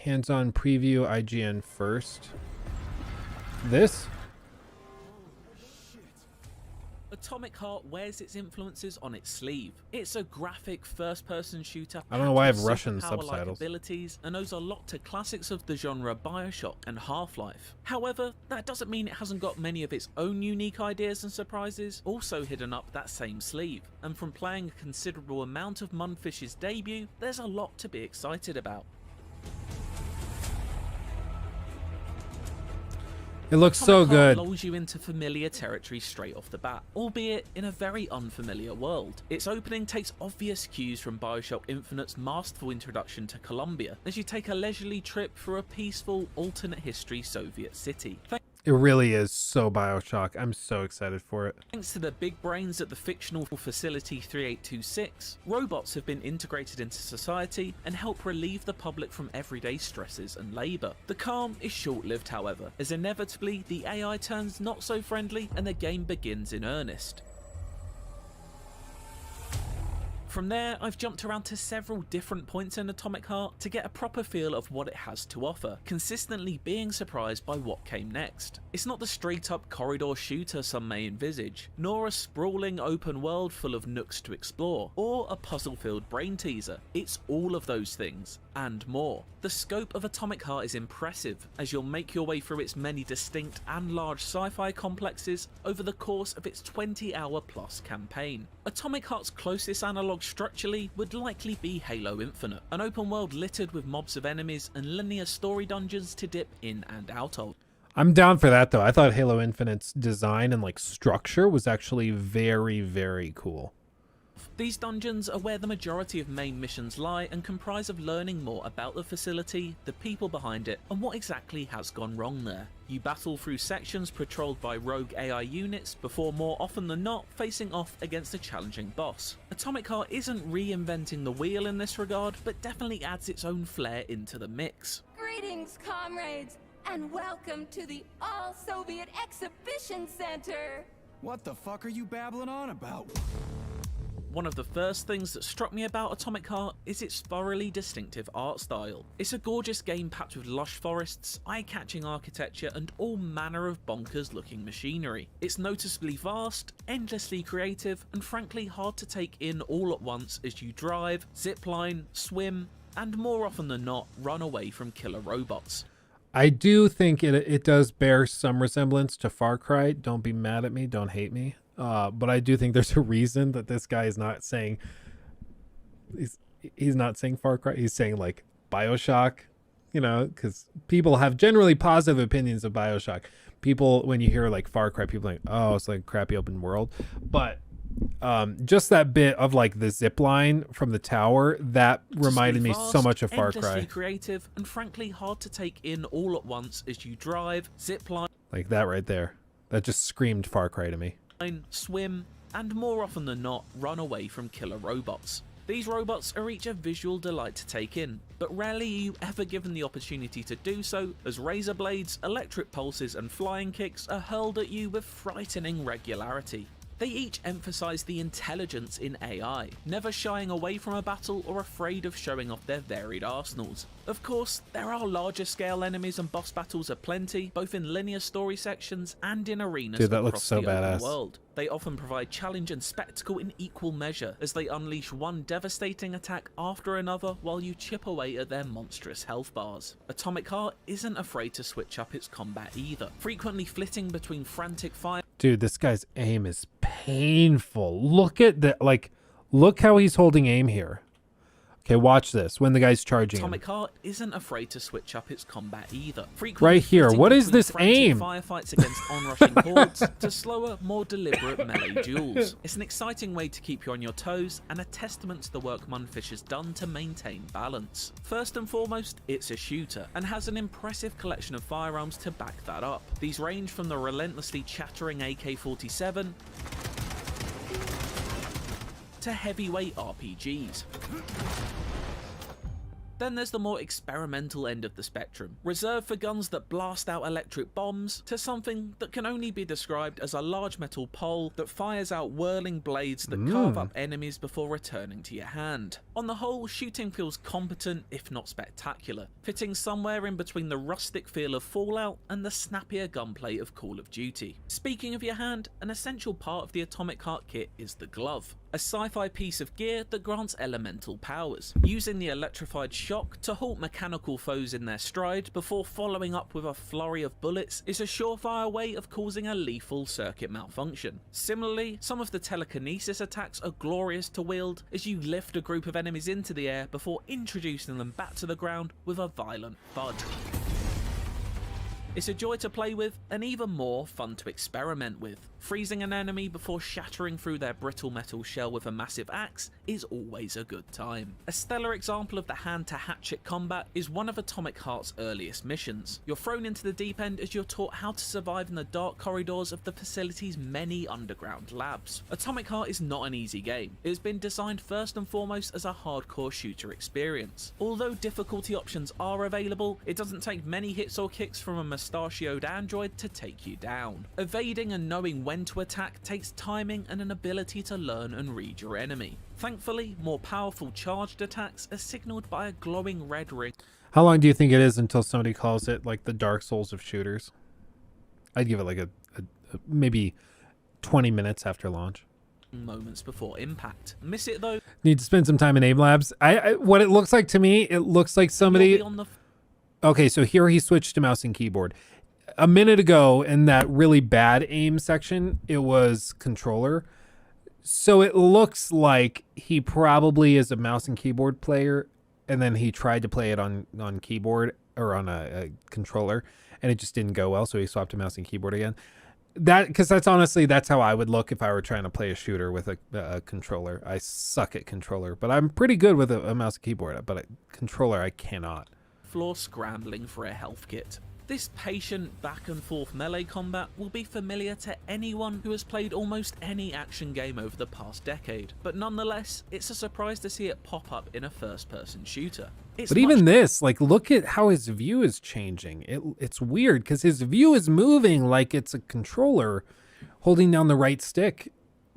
hands-on preview IGN first. This? Atomic Heart wears its influences on its sleeve. It's a graphic first-person shooter. I don't know why I have packed with Russian superpower-like subtitles. abilities and owes a lot to classics of the genre BioShock and Half-Life. However, that doesn't mean it hasn't got many of its own unique ideas and surprises also hidden up that same sleeve. And from playing a considerable amount of Mundfish's debut, there's a lot to be excited about. It looks so Atomic Heart good. lulls you into familiar territory straight off the bat, albeit in a very unfamiliar world. Its opening takes obvious cues from BioShock Infinite's masterful introduction to Columbia, as you take a leisurely trip through a peaceful, alternate history Soviet city. It really is so BioShock. I'm so excited for it. Thanks to the big brains at the fictional facility 3826, robots have been integrated into society and help relieve the public from everyday stresses and labour. The calm is short-lived, however, as inevitably the AI turns not so friendly and the game begins in earnest. From there, I've jumped around to several different points in Atomic Heart to get a proper feel of what it has to offer, consistently being surprised by what came next. It's not the straight-up corridor shooter some may envisage, nor a sprawling open world full of nooks to explore, or a puzzle-filled brain teaser. It's all of those things, and more. The scope of Atomic Heart is impressive, as you'll make your way through its many distinct and large sci-fi complexes over the course of its 20-hour plus campaign. Atomic Heart's closest analogue structurally would likely be Halo Infinite, an open world littered with mobs of enemies and linear story dungeons to dip in and out of. I'm down for that though. I thought Halo Infinite's design and like structure was actually very, very cool. These dungeons are where the majority of main missions lie and comprise of learning more about the facility, the people behind it, and what exactly has gone wrong there. You battle through sections patrolled by rogue AI units before more often than not facing off against a challenging boss. Atomic Heart isn't reinventing the wheel in this regard, but definitely adds its own flair into the mix. Greetings, comrades, and welcome to the All-Soviet Exhibition Center! What the fuck are you babbling on about? One of the first things that struck me about Atomic Heart is its thoroughly distinctive art style. It's a gorgeous game packed with lush forests, eye-catching architecture, and all manner of bonkers-looking machinery. It's noticeably vast, endlessly creative, and frankly hard to take in all at once as you drive, zipline, swim, and more often than not, run away from killer robots. I do think it does bear some resemblance to Far Cry. Don't be mad at me. Don't hate me. But I do think there's a reason that this guy is not saying he's not saying Far Cry. He's saying like BioShock, you know, because people have generally positive opinions of BioShock. People, when you hear like Far Cry, people are like, oh, it's like a crappy open world. But just that bit of like the zip line from the tower, that reminded me so much of Far Cry. Creative and frankly hard to take in all at once as you drive, zipline, like that right there. That just screamed Far Cry to me. Swim, and more often than not, run away from killer robots. These robots are each a visual delight to take in, but rarely are you ever given the opportunity to do so, as razor blades, electric pulses, and flying kicks are hurled at you with frightening regularity. They each emphasize the intelligence in AI, never shying away from a battle or afraid of showing off their varied arsenals. Of course, there are larger scale enemies and boss battles aplenty, both in linear story sections and in arenas Dude, that across looks so the open badass. world. They often provide challenge and spectacle in equal measure, as they unleash one devastating attack after another while you chip away at their monstrous health bars. Atomic Heart isn't afraid to switch up its combat either, frequently flitting between frantic fire. Dude, this guy's aim is painful. Look at that. Like, look how he's holding aim here. Okay, watch this. When the guy's charging Atomic him. Heart isn't afraid to switch up its combat either. Right here. What is this aim? Firefights against onrushing hordes to slower, more deliberate melee duels. It's an exciting way to keep you on your toes and a testament to the work Mundfish has done to maintain balance. First and foremost, it's a shooter and has an impressive collection of firearms to back that up. These range from the relentlessly chattering AK-47 to heavyweight RPGs. Then there's the more experimental end of the spectrum, reserved for guns that blast out electric bombs, to something that can only be described as a large metal pole that fires out whirling blades that carve up enemies before returning to your hand. On the whole, shooting feels competent, if not spectacular, fitting somewhere in between the rustic feel of Fallout and the snappier gunplay of Call of Duty. Speaking of your hand, an essential part of the Atomic Heart kit is the glove, a sci-fi piece of gear that grants elemental powers, using the electrified shock to halt mechanical foes in their stride before following up with a flurry of bullets is a surefire way of causing a lethal circuit malfunction. Similarly, some of the telekinesis attacks are glorious to wield as you lift a group of enemies into the air before introducing them back to the ground with a violent thud. It's a joy to play with, and even more fun to experiment with. Freezing an enemy before shattering through their brittle metal shell with a massive axe is always a good time. A stellar example of the hand-to-hatchet combat is one of Atomic Heart's earliest missions. You're thrown into the deep end as you're taught how to survive in the dark corridors of the facility's many underground labs. Atomic Heart is not an easy game. It has been designed first and foremost as a hardcore shooter experience. Although difficulty options are available, it doesn't take many hits or kicks from a mustachioed android to take you down. Evading and knowing when to attack takes timing and an ability to learn and read your enemy. Thankfully, more powerful charged attacks are signaled by a glowing red ring. How long do you think it is until somebody calls it like the Dark Souls of shooters? I'd give it like a maybe 20 minutes after launch. Moments before impact. Miss it though? Need to spend some time in Aim Labs. I what it looks like to me, it looks like somebody. Okay, so here he switched to mouse and keyboard. A minute ago in that really bad aim section, it was controller. So it looks like he probably is a mouse and keyboard player, and then he tried to play it on keyboard or on a controller, and it just didn't go well, so he swapped to mouse and keyboard again. Because that's how I would look if I were trying to play a shooter with a controller. I suck at controller, but I'm pretty good with a mouse and keyboard, but a controller I cannot. Floor scrambling for a health kit. This patient back and forth melee combat will be familiar to anyone who has played almost any action game over the past decade, but nonetheless, it's a surprise to see it pop up in a first-person shooter. But even this, like, look at how his view is changing. It's weird because his view is moving like it's a controller holding down the right stick,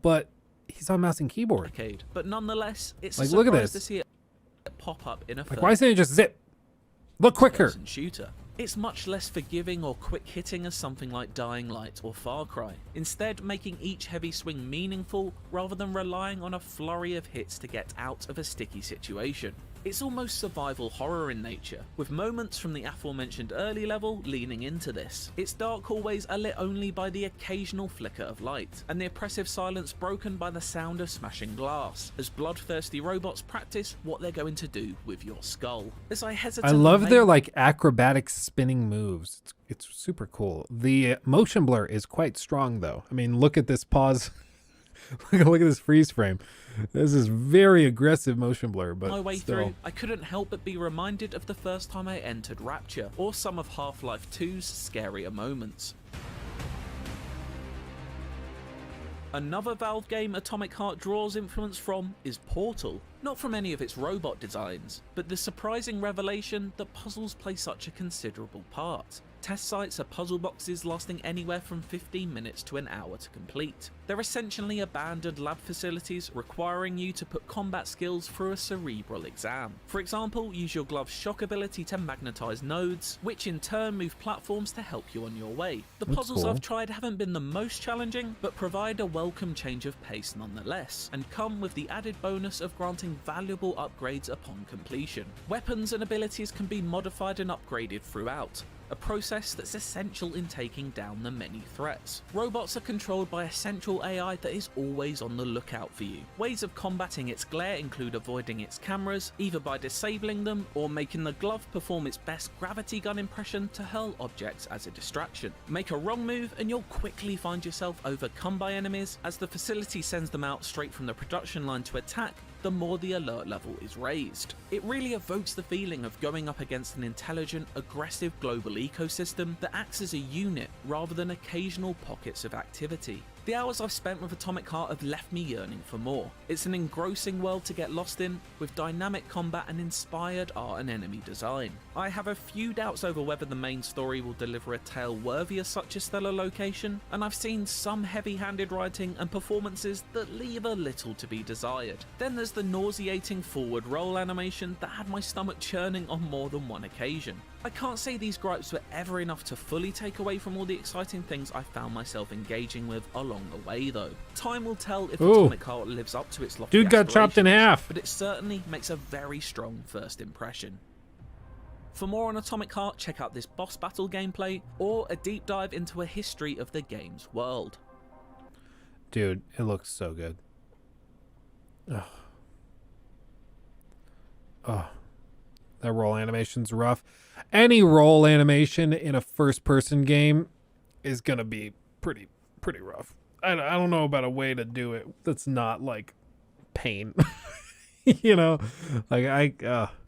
but he's on mouse and keyboard. But nonetheless, it's like, a look at surprise this. to see it pop up in a like, why isn't it just zip? Look quicker. Shooter. It's much less forgiving or quick hitting as something like Dying Light or Far Cry, instead making each heavy swing meaningful rather than relying on a flurry of hits to get out of a sticky situation. It's almost survival horror in nature, with moments from the aforementioned early level leaning into this. Its dark hallways are lit only by the occasional flicker of light, and the oppressive silence broken by the sound of smashing glass, as bloodthirsty robots practice what they're going to do with your skull. As I hesitate, I love their like acrobatic spinning moves. It's super cool. The motion blur is quite strong though. I mean, look at this pause. Look at this freeze frame. This is very aggressive motion blur, but my way still. through, I couldn't help but be reminded of the first time I entered Rapture, or some of Half-Life 2's scarier moments. Another Valve game Atomic Heart draws influence from is Portal. Not from any of its robot designs, but the surprising revelation that puzzles play such a considerable part. Test sites are puzzle boxes lasting anywhere from 15 minutes to an hour to complete. They're essentially abandoned lab facilities requiring you to put combat skills through a cerebral exam. For example, use your glove's shock ability to magnetize nodes, which in turn move platforms to help you on your way. The puzzles I've tried haven't been the most challenging, but provide a welcome change of pace nonetheless, and come with the added bonus of granting valuable upgrades upon completion. Weapons and abilities can be modified and upgraded throughout, a process that's essential in taking down the many threats. Robots are controlled by a central AI that is always on the lookout for you. Ways of combating its glare include avoiding its cameras, either by disabling them or making the glove perform its best gravity gun impression to hurl objects as a distraction. Make a wrong move and you'll quickly find yourself overcome by enemies as the facility sends them out straight from the production line to attack. The more the alert level is raised. It really evokes the feeling of going up against an intelligent, aggressive global ecosystem that acts as a unit rather than occasional pockets of activity. The hours I've spent with Atomic Heart have left me yearning for more. It's an engrossing world to get lost in, with dynamic combat and inspired art and enemy design. I have a few doubts over whether the main story will deliver a tale worthy of such a stellar location, and I've seen some heavy-handed writing and performances that leave a little to be desired. Then there's the nauseating forward roll animation that had my stomach churning on more than one occasion. I can't say these gripes were ever enough to fully take away from all the exciting things I found myself engaging with along the way though. Time will tell if Ooh. Atomic Heart lives up to its lofty Dude got chopped in aspirations, half. but it certainly makes a very strong first impression. For more on Atomic Heart, check out this boss battle gameplay, or a deep dive into a history of the game's world. Dude, it looks so good. Oh. Oh. That roll animation's rough. Any roll animation in a first-person game is gonna be pretty rough. I don't know about a way to do it that's not like pain. You know, like